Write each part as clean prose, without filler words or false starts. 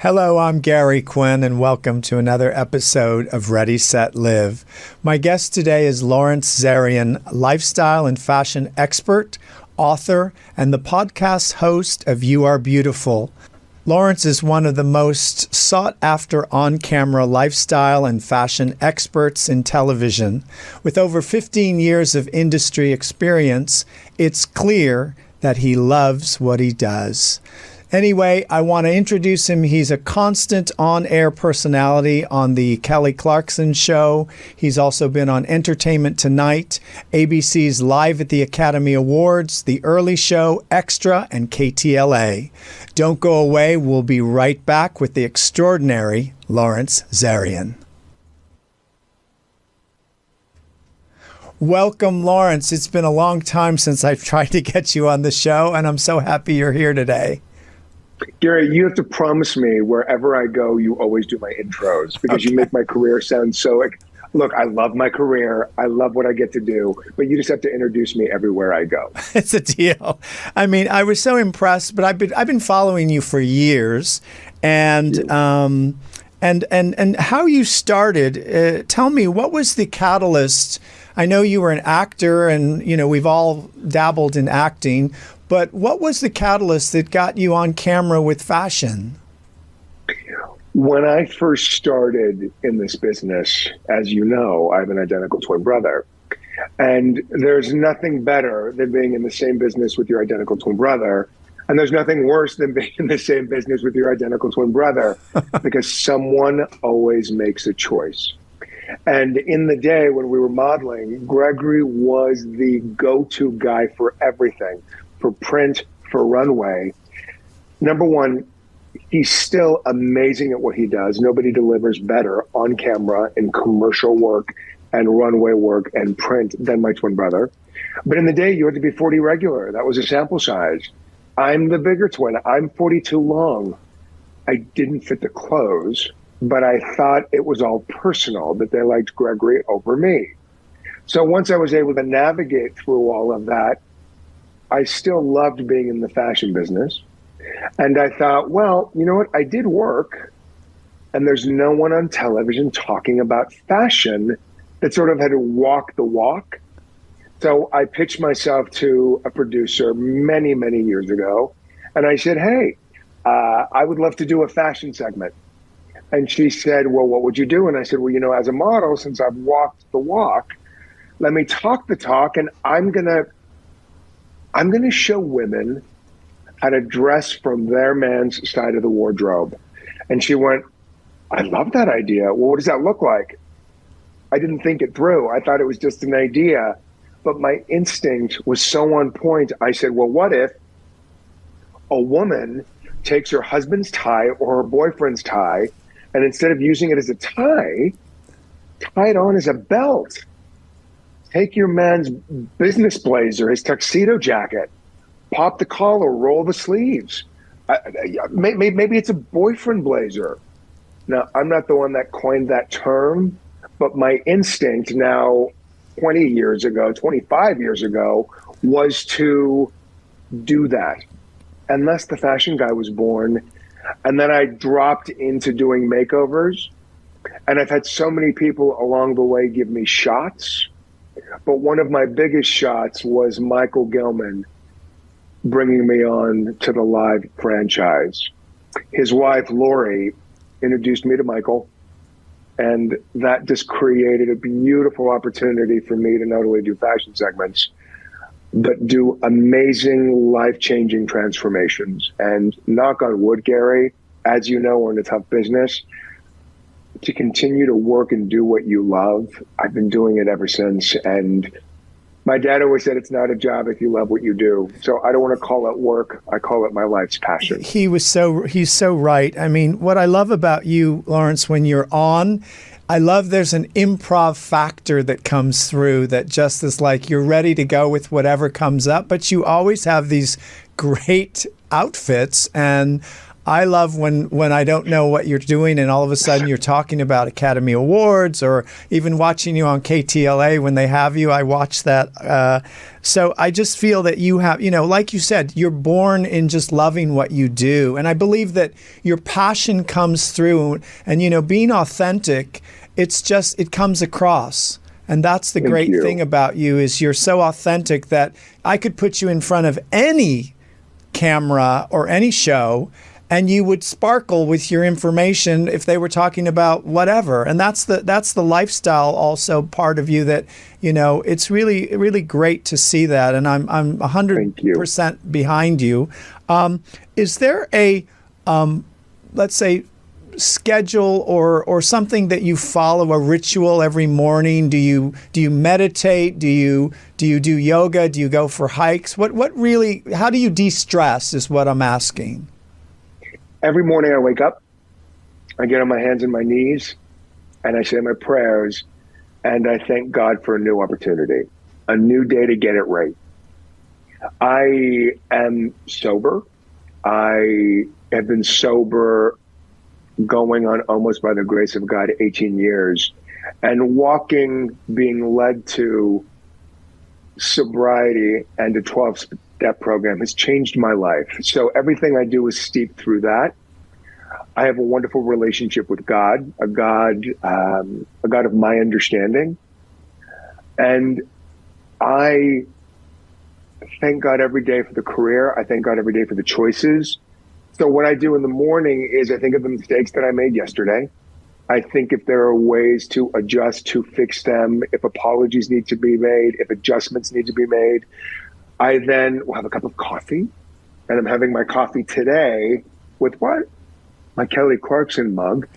Hello, I'm Gary Quinn, and welcome to another episode of Ready, Set, Live. My guest today is Lawrence Zarian, lifestyle and fashion expert, author, and the podcast host of You Are Beautiful. Lawrence is one of the most sought-after on-camera lifestyle and fashion experts in television. With over 15 years of industry experience, it's clear that he loves what he does. Anyway, I want to introduce him. He's a constant on-air personality on the Kelly Clarkson Show. He's also been on Entertainment Tonight, ABC's Live at the Academy Awards, The Early Show, Extra, and KTLA. Don't go away. We'll be right back with the extraordinary Lawrence Zarian. Welcome, Lawrence. It's been a long time since I've tried to get you on the show, and I'm so happy you're here today. Gary, you have to promise me wherever I go, you always do my intros because you make my career sound so... Look, I love my career. I love what I get to do, but you just have to introduce me everywhere I go. It's a deal. I mean, I was so impressed, but I've been following you for years, and how you started. Tell me, what was the catalyst? I know you were an actor, and we've all dabbled in acting. But what was the catalyst that got you on camera with fashion? When I first started in this business, as you know, I have an identical twin brother. And there's nothing better than being in the same business with your identical twin brother. And there's nothing worse than being in the same business with your identical twin brother because someone always makes a choice. And in the day when we were modeling, Gregory was the go-to guy for everything. For print, for runway. Number one, he's still amazing at what he does. Nobody delivers better on camera in commercial work and runway work and print than my twin brother. But in the day, you had to be 40 regular. That was a sample size. I'm the bigger twin. I'm 42 long. I didn't fit the clothes, but I thought it was all personal that they liked Gregory over me. So once I was able to navigate through all of that, I still loved being in the fashion business. And I thought, well, you know what? I did work, and there's no one on television talking about fashion that sort of had to walk the walk. So I pitched myself to a producer many, many years ago. And I said, hey, I would love to do a fashion segment. And she said, well, what would you do? And I said, well, as a model, since I've walked the walk, let me talk the talk, and I'm going to show women how to dress from their man's side of the wardrobe. And she went, I love that idea. Well, what does that look like? I didn't think it through. I thought it was just an idea, but my instinct was so on point. I said, well, what if a woman takes her husband's tie or her boyfriend's tie, and instead of using it as a tie it on as a belt? Take your man's business blazer, his tuxedo jacket, pop the collar, roll the sleeves. Maybe it's a boyfriend blazer. Now, I'm not the one that coined that term, but my instinct now, 25 years ago, was to do that. And thus the fashion guy was born. And then I dropped into doing makeovers. And I've had so many people along the way give me shots. But one of my biggest shots was Michael Gilman bringing me on to the Live franchise. His wife, Lori, introduced me to Michael, and that just created a beautiful opportunity for me to not only do fashion segments, but do amazing life-changing transformations. And knock on wood, Gary, as you know, we're in a tough business. To continue to work and do what you love. I've been doing it ever since. And my dad always said it's not a job if you love what you do. So I don't want to call it work. I call it my life's passion. He's so right. I mean, what I love about you, Lawrence, when you're on, I love there's an improv factor that comes through that just is like you're ready to go with whatever comes up, but you always have these great outfits. And I love when I don't know what you're doing and all of a sudden you're talking about Academy Awards, or even watching you on KTLA when they have you. I watch that. So I just feel that you have, like you said, you're born in just loving what you do. And I believe that your passion comes through, and, being authentic, it comes across. And that's the great thing about you, is you're so authentic that I could put you in front of any camera or any show, and you would sparkle with your information if they were talking about whatever. And that's the lifestyle also part of you that, it's really, really great to see that. And I'm 100% behind you. Is there a, let's say, schedule or something that you follow, a ritual every morning? Do you meditate? Do you do yoga? Do you go for hikes? How do you de-stress is what I'm asking. Every morning I wake up, I get on my hands and my knees, and I say my prayers, and I thank God for a new opportunity, a new day to get it right. I am sober. I have been sober going on almost, by the grace of God, 18 years, and walking, being led to sobriety and a 12-step program has changed my life. So everything I do is steeped through that. I have a wonderful relationship with God, a God of my understanding. And I thank God every day for the career. I thank God every day for the choices. So what I do in the morning is I think of the mistakes that I made yesterday. I think if there are ways to adjust, to fix them, if apologies need to be made, if adjustments need to be made. I then will have a cup of coffee, and I'm having my coffee today with what? My Kelly Clarkson mug,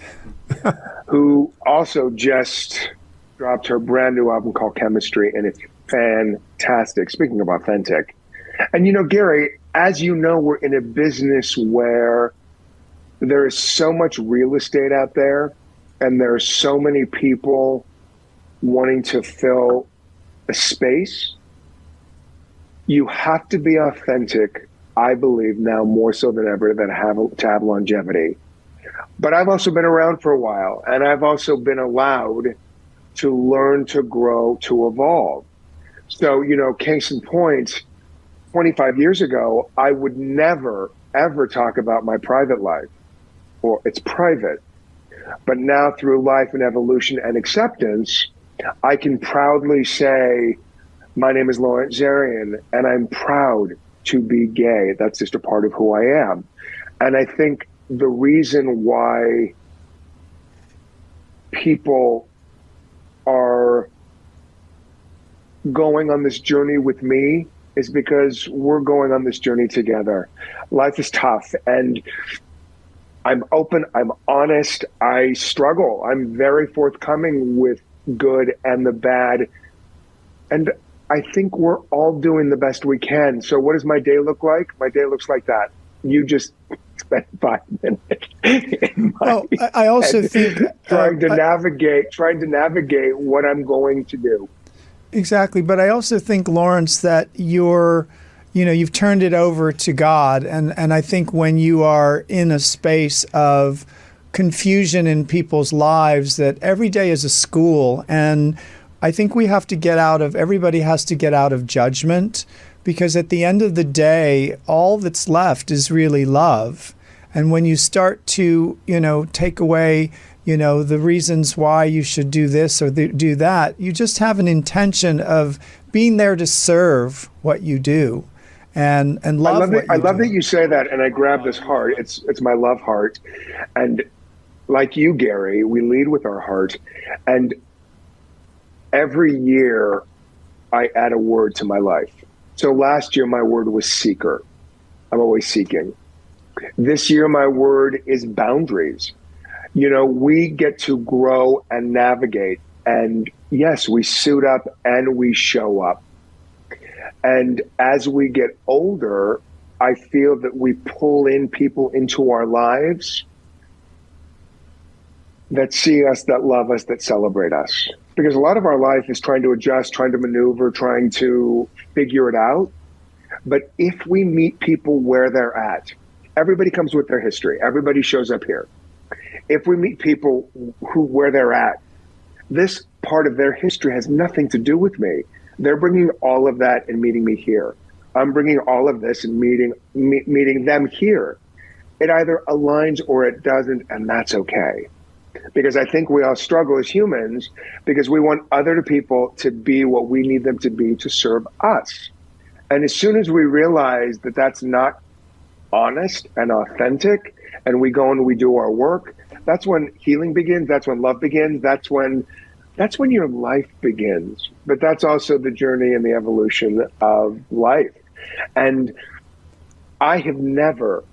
who also just dropped her brand new album called Chemistry, and it's fantastic. Speaking of authentic. And Gary, as you know, we're in a business where there is so much real estate out there, and there are so many people wanting to fill a space. You have to be authentic, I believe, now more so than ever, to have longevity. But I've also been around for a while, and I've also been allowed to learn, to grow, to evolve. So, case in point, 25 years ago, I would never, ever talk about my private life. Well, it's private. But now through life and evolution and acceptance, I can proudly say, my name is Lawrence Zarian, and I'm proud to be gay. That's just a part of who I am. And I think the reason why people are going on this journey with me is because we're going on this journey together. Life is tough, and I'm open, I'm honest, I struggle. I'm very forthcoming with good and the bad. And I think we're all doing the best we can. So what does my day look like? My day looks like that. You just spent 5 minutes I also think trying to navigate what I'm going to do. Exactly. But I also think, Lawrence, that you've turned it over to God. And I think when you are in a space of confusion in people's lives, that every day is a school. And I think everybody has to get out of judgment, because at the end of the day, all that's left is really love. And when you start to, take away, the reasons why you should do this or do that, you just have an intention of being there to serve what you do and love what you do. I love that you say that, and I grab this heart. It's my love heart. And like you, Gary, we lead with our heart. And every year I add a word to my life. So last year, my word was seeker. I'm always seeking. This year, my word is boundaries. We get to grow and navigate. And yes, we suit up and we show up. And as we get older, I feel that we pull in people into our lives that see us, that love us, that celebrate us. Because a lot of our life is trying to adjust, trying to maneuver, trying to figure it out. But if we meet people where they're at, Everybody comes with their history. Everybody shows up here. If we meet people where they're at, this part of their history has nothing to do with me. They're bringing all of that and meeting me here. I'm bringing all of this and meeting them here. It either aligns or it doesn't, and that's okay. Because I think we all struggle as humans because we want other people to be what we need them to be to serve us. And as soon as we realize that that's not honest and authentic, and we go and we do our work, that's when healing begins. That's when love begins. That's when your life begins. But that's also the journey and the evolution of life. And I have never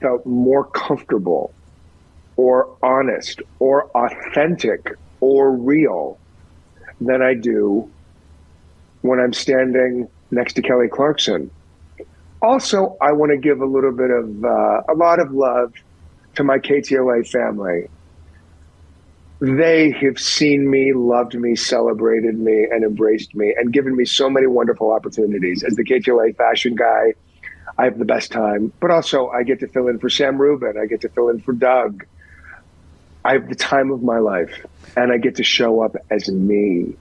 felt more comfortable or honest or authentic or real than I do when I'm standing next to Kelly Clarkson. Also, I want to give a lot of love to my KTLA family. They have seen me, loved me, celebrated me, and embraced me, and given me so many wonderful opportunities. As the KTLA fashion guy, I have the best time, but also I get to fill in for Sam Rubin. I get to fill in for Doug. I have the time of my life, and I get to show up as me.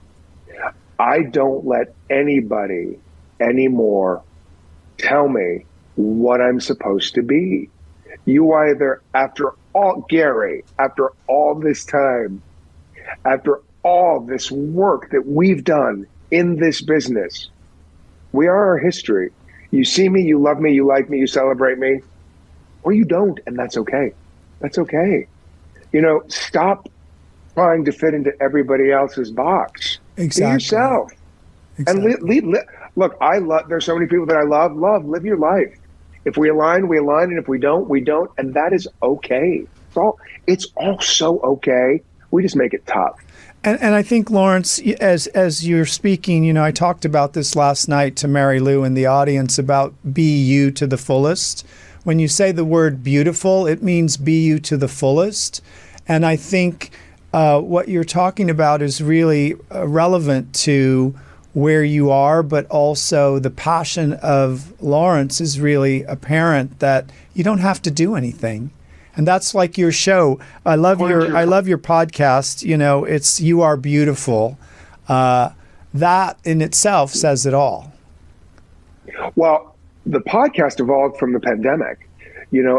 I don't let anybody anymore tell me what I'm supposed to be. You either, after all this time, after all this work that we've done in this business, we are our history. You see me, you love me, you like me, you celebrate me, or you don't, and that's okay. That's okay. Stop trying to fit into everybody else's box. Exactly. Be yourself. Exactly. And look, there's so many people that I love, live your life. If we align, we align, and if we don't, we don't, and that is okay. It's all so okay. We just make it tough. And I think, Lawrence, as you're speaking, I talked about this last night to Mary Lou in the audience about be you to the fullest. When you say the word beautiful, it means be you to the fullest. And I think what you're talking about is really relevant to where you are, but also the passion of Lawrence is really apparent that you don't have to do anything. And that's like your show. I love your podcast. It's You Are Beautiful. That in itself says it all. Well, the podcast evolved from the pandemic.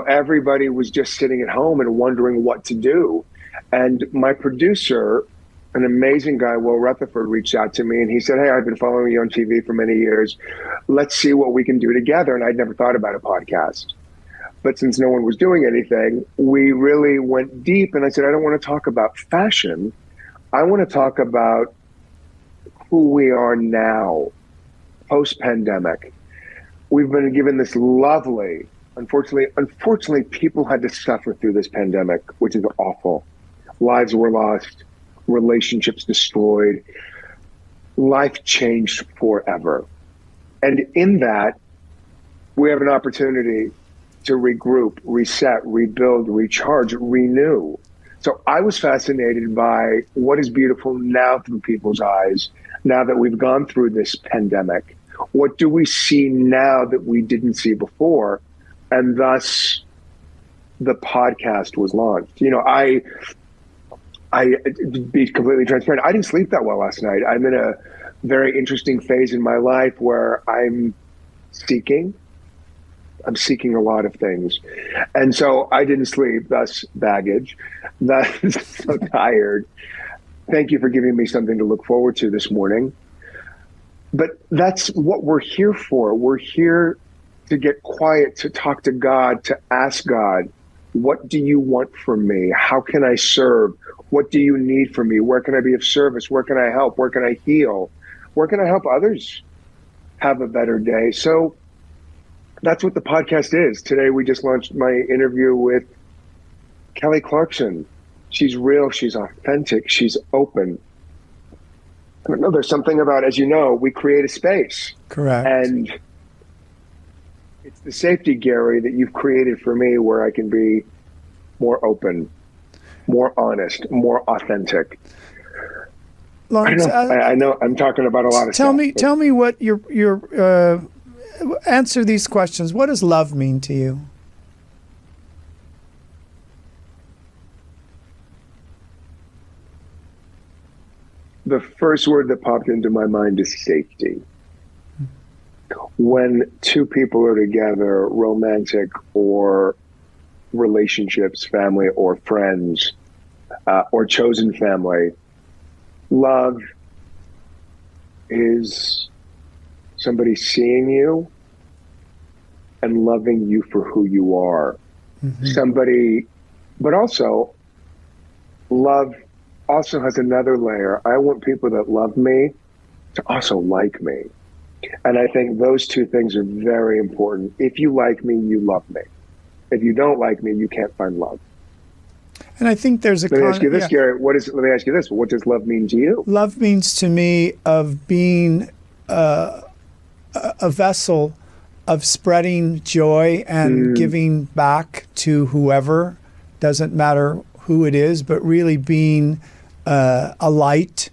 Everybody was just sitting at home and wondering what to do. And my producer, an amazing guy, Will Rutherford, reached out to me and he said, "Hey, I've been following you on TV for many years. Let's see what we can do together." And I'd never thought about a podcast. But since no one was doing anything, we really went deep. And I said, I don't want to talk about fashion. I want to talk about who we are now, post-pandemic. We've been given this lovely, unfortunately, people had to suffer through this pandemic, which is awful. Lives were lost, relationships destroyed, life changed forever. And in that, we have an opportunity to regroup, reset, rebuild, recharge, renew. So I was fascinated by what is beautiful now through people's eyes, now that we've gone through this pandemic. What do we see now that we didn't see before? And thus, the podcast was launched. I be completely transparent. I didn't sleep that well last night. I'm in a very interesting phase in my life where I'm seeking a lot of things. And so I didn't sleep, thus baggage. Thus so tired. Thank you for giving me something to look forward to this morning. But that's what we're here for. We're here to get quiet, to talk to God, to ask God, what do you want from me? How can I serve? What do you need from me? Where can I be of service? Where can I help? Where can I heal? Where can I help others have a better day? So that's what the podcast is. Today, we just launched my interview with Kelly Clarkson. She's real. She's authentic. She's open. I don't know. There's something about, as you know, we create a space. Correct. And it's the safety, Gary, that you've created for me where I can be more open, more honest, more authentic. Lawrence, I know I'm talking about a lot of stuff. Tell me what your answer these questions. What does love mean to you? The first word that popped into my mind is safety. When two people are together, romantic or relationships, family or friends, or chosen family, love is somebody seeing you and loving you for who you are. Somebody, but also love also has another layer. I want people that love me to also like me. And I think those two things are very important. If you like me, you love me. If you don't like me, you can't find love. And I think there's a... Let me ask you this, Gary. Let me ask you this. What does love mean to you? Love means to me of being a vessel of spreading joy and giving back to whoever, doesn't matter who it is, but really being a light.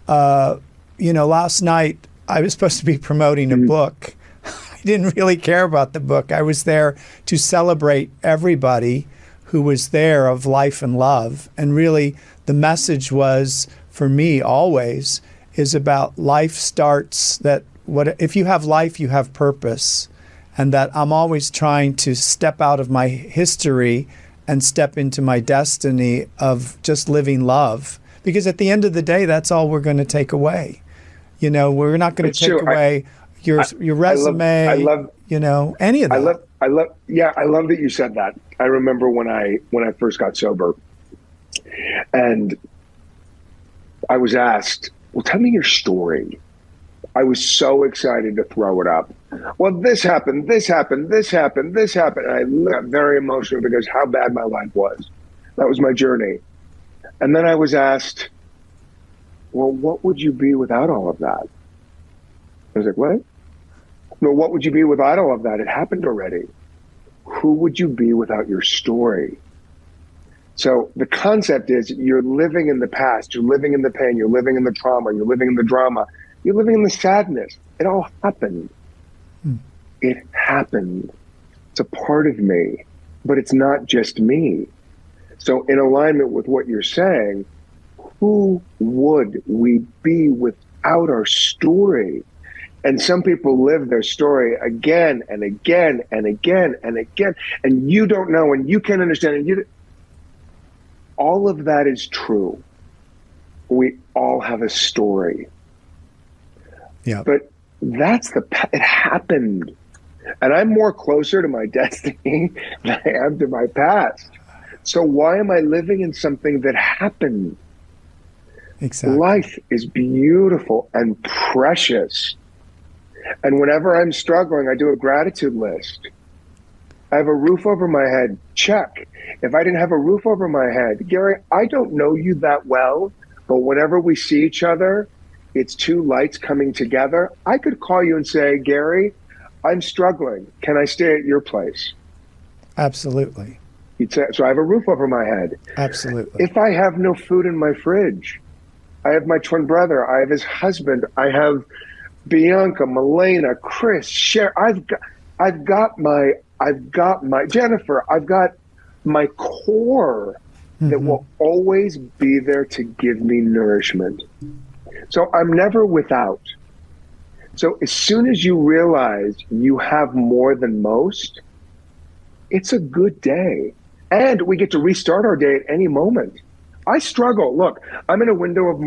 Last night I was supposed to be promoting a book. I didn't really care about the book. I was there to celebrate everybody who was there of life and love. And really the message was, for me always, is about life starts that if you have life, you have purpose. And that I'm always trying to step out of my history and step into my destiny of just living love. Because at the end of the day, that's all we're going to take away. We're not going to take away your resume, any of that. I love that you said that. I remember when I first got sober and I was asked, well, tell me your story. I was so excited to throw it up. Well, this happened, this happened, this happened, this happened. And I got very emotional because how bad my life was. That was my journey. And then I was asked, well, what would you be without all of that? I was like, what? No, what would you be without all of that? It happened already. Who would you be without your story? So the concept is you're living in the past, you're living in the pain, you're living in the trauma, you're living in the drama, you're living in the sadness. It all happened. It happened. It's a part of me, but it's not just me. So in alignment with what you're saying, who would we be without our story? And some people live their story again and again and again and again, and you don't know and you can't understand. And all of that is true. We all have a story. Yeah. But it happened. And I'm more closer to my destiny than I am to my past. So why am I living in something that happened? Exactly. Life is beautiful and precious. And whenever I'm struggling, I do a gratitude list. I have a roof over my head. Check. If I didn't have a roof over my head, Gary, I don't know you that well, but whenever we see each other, it's two lights coming together. I could call you and say, Gary, I'm struggling. Can I stay at your place? Absolutely. You'd say, so I have a roof over my head. Absolutely. If I have no food in my fridge, I have my twin brother, I have his husband, I have Bianca, Milena, Chris, Cher. I've got my Jennifer. I've got my core that will always be there to give me nourishment. So I'm never without. So as soon as you realize you have more than most, it's a good day. And we get to restart our day at any moment. I struggle. Look, I'm at a window of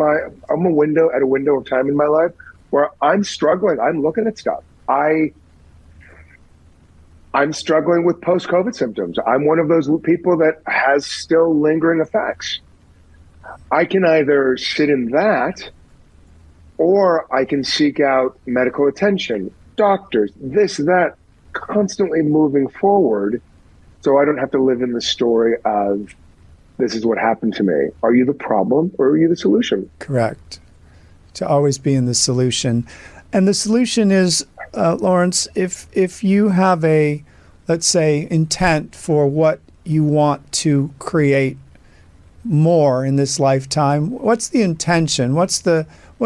time in my life where I'm struggling. I'm looking at stuff. I'm struggling with post-COVID symptoms. I'm one of those people that has still lingering effects. I can either sit in that, or I can seek out medical attention, doctors, this, that, constantly moving forward, so I don't have to live in the story of this is what happened to me. Are you the problem or are you the solution? Correct. To always be in the solution. And the solution is, Lawrence, if you have a, let's say, intent for what you want to create more in this lifetime, what's the intention? What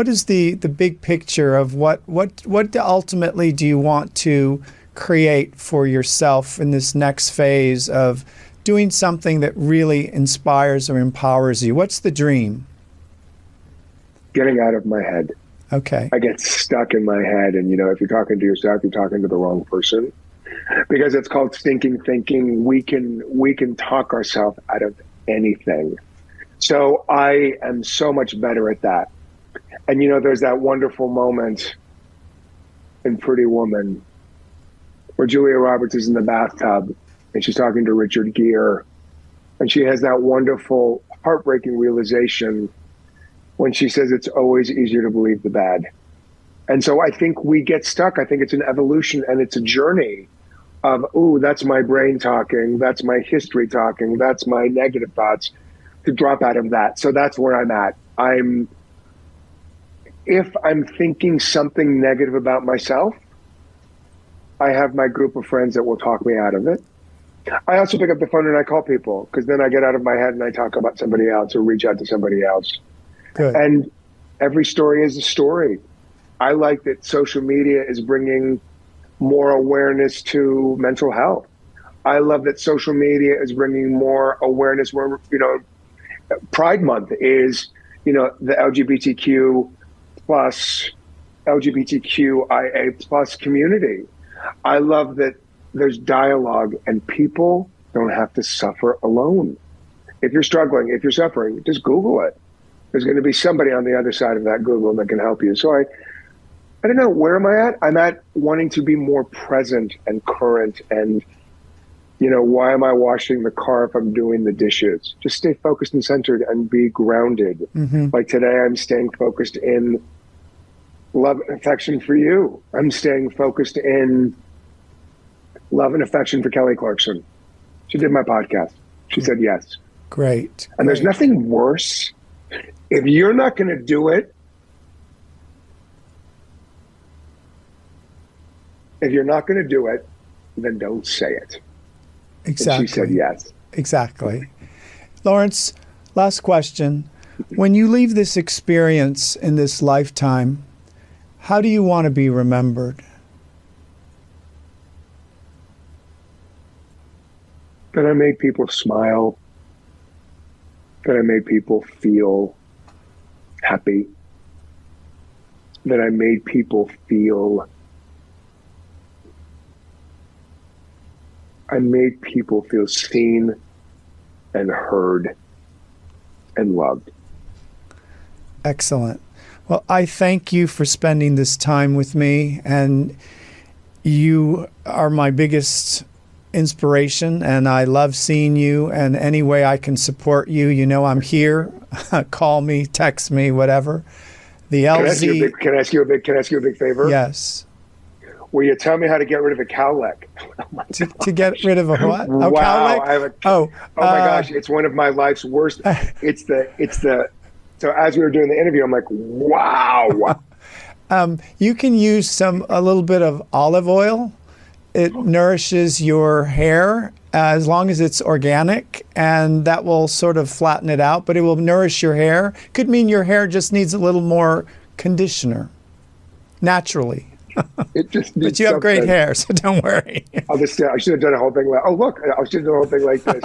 is the big picture of what ultimately do you want to create for yourself in this next phase of doing something that really inspires or empowers you? What's the dream? Getting out of my head. Okay. I get stuck in my head. And, if you're talking to yourself, you're talking to the wrong person, because it's called stinking thinking. We can talk ourselves out of anything. So I am so much better at that. And, there's that wonderful moment in Pretty Woman where Julia Roberts is in the bathtub and she's talking to Richard Gere, and she has that wonderful, heartbreaking realization when she says it's always easier to believe the bad. And so I think we get stuck. I think it's an evolution and it's a journey of, ooh, that's my brain talking, that's my history talking, that's my negative thoughts, to drop out of that. So that's where I'm at. If I'm thinking something negative about myself, I have my group of friends that will talk me out of it. I also pick up the phone and I call people, because then I get out of my head and I talk about somebody else or reach out to somebody else. Good. And every story is a story. I like that social media is bringing more awareness to mental health. I love that social media is bringing more awareness where, Pride Month is, the LGBTQ plus LGBTQIA plus community. I love that there's dialogue and people don't have to suffer alone. If you're struggling, if you're suffering, just Google it. There's going to be somebody on the other side of that Google that can help you. So I don't know, where am I at? I'm at wanting to be more present and current. And, why am I washing the car if I'm doing the dishes? Just stay focused and centered and be grounded. Mm-hmm. Like today, I'm staying focused in love and affection for you. I'm staying focused in love and affection for Kelly Clarkson. She did my podcast. She said yes. Great. And there's nothing worse. If you're not going to do it, then don't say it. Exactly. And she said yes. Exactly. Lawrence, last question. When you leave this experience in this lifetime, how do you want to be remembered? That I made people smile, that I made people feel happy, that I made people feel seen and heard and loved. Excellent. Well, I thank you for spending this time with me, and you are my biggest inspiration, and I love seeing you, and any way I can support you, I'm here. Call me, text me, whatever. The LZ. Can I ask you a big favor? Yes. Will you tell me how to get rid of a cowlick? To get rid of a what? Wow, cowlick? I have oh my gosh, it's one of my life's worst. It's the. So as we were doing the interview, I'm like, wow. You can use a little bit of olive oil. It nourishes your hair as long as it's organic, and that will sort of flatten it out, but it will nourish your hair. Could mean your hair just needs a little more conditioner, naturally. It just but you have great hair, so don't worry. I should have done a whole thing like, I should have done a whole thing like this.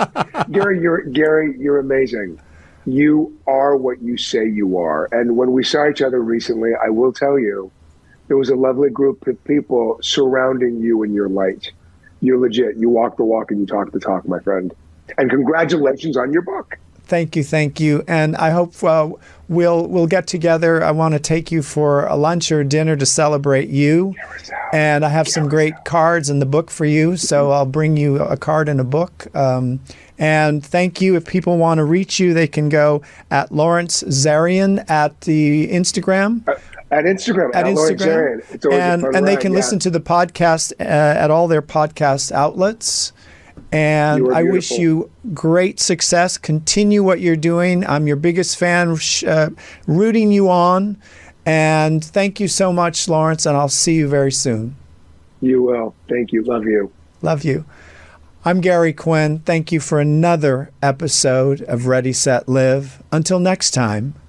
Gary, you're amazing. You are what you say you are. And when we saw each other recently, I will tell you, there was a lovely group of people surrounding you in your light. You're legit. You walk the walk and you talk the talk, my friend. And congratulations on your book. Thank you. And I hope we'll get together. I want to take you for a lunch or dinner to celebrate you. And I have some great cards in the book for you. So I'll bring you a card and a book. And thank you. If people want to reach you, they can go at Lawrence Zarian at the Instagram. At Instagram. It's and they can listen to the podcast at all their podcast outlets. And I wish you great success. Continue what you're doing. I'm your biggest fan, rooting you on. And thank you so much, Lawrence, and I'll see you very soon. You will. Thank you. Love you. Love you. I'm Gary Quinn. Thank you for another episode of Ready, Set, Live. Until next time.